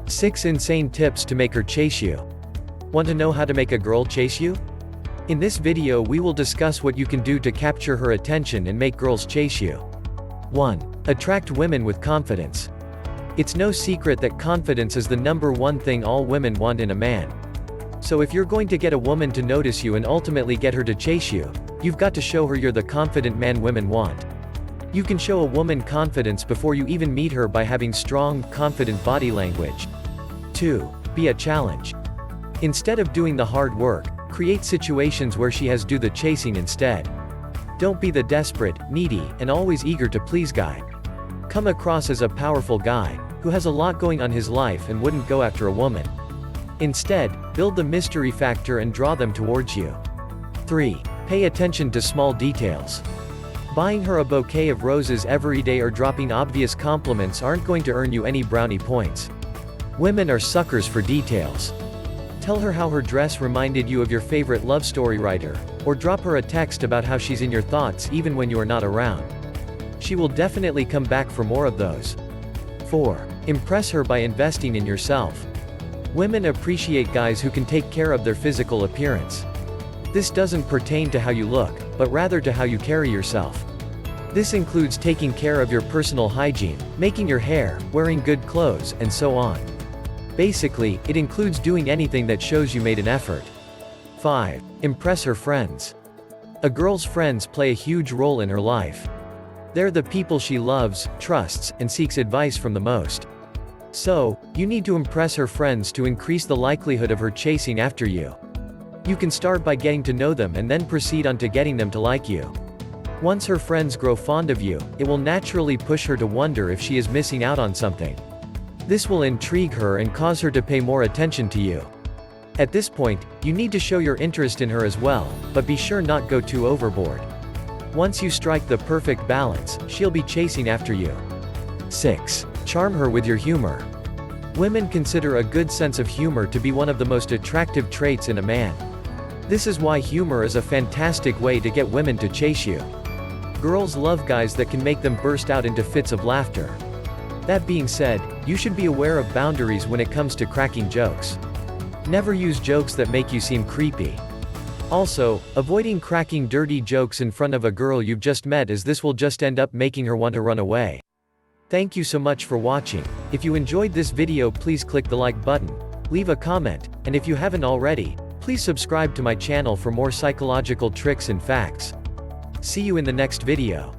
6 insane tips to make her chase you. Want to know how to make a girl chase you? In this video we will discuss what you can do to capture her attention and make girls chase you. 1. Attract women with confidence. It's no secret that confidence is the #1 thing all women want in a man. So if you're going to get a woman to notice you and ultimately get her to chase you, you've got to show her you're the confident man women want. You can show a woman confidence before you even meet her by having strong, confident body language. 2. Be a challenge. Instead of doing the hard work, create situations where she has to do the chasing instead. Don't be the desperate, needy, and always eager to please guy. Come across as a powerful guy, who has a lot going on his life and wouldn't go after a woman. Instead, build the mystery factor and draw them towards you. 3. Pay attention to small details. Buying her a bouquet of roses every day or dropping obvious compliments aren't going to earn you any brownie points. Women are suckers for details. Tell her how her dress reminded you of your favorite love story writer, or drop her a text about how she's in your thoughts even when you are not around. She will definitely come back for more of those. 4. Impress her by investing in yourself. Women appreciate guys who can take care of their physical appearance. This doesn't pertain to how you look, but rather to how you carry yourself. This includes taking care of your personal hygiene, making your hair, wearing good clothes, and so on. Basically, it includes doing anything that shows you made an effort. 5. Impress her friends. A girl's friends play a huge role in her life. They're the people she loves, trusts, and seeks advice from the most. So, you need to impress her friends to increase the likelihood of her chasing after you. You can start by getting to know them and then proceed on to getting them to like you. Once her friends grow fond of you, it will naturally push her to wonder if she is missing out on something. This will intrigue her and cause her to pay more attention to you. At this point, you need to show your interest in her as well, but be sure not go too overboard. Once you strike the perfect balance, she'll be chasing after you. 6. Charm her with your humor. Women consider a good sense of humor to be one of the most attractive traits in a man. This is why humor is a fantastic way to get women to chase you. Girls love guys that can make them burst out into fits of laughter. That being said, you should be aware of boundaries when it comes to cracking jokes. Never use jokes that make you seem creepy. Also, avoiding cracking dirty jokes in front of a girl you've just met, as this will just end up making her want to run away. Thank you so much for watching. If you enjoyed this video, please click the like button, leave a comment, and if you haven't already, please subscribe to my channel for more psychological tricks and facts. See you in the next video.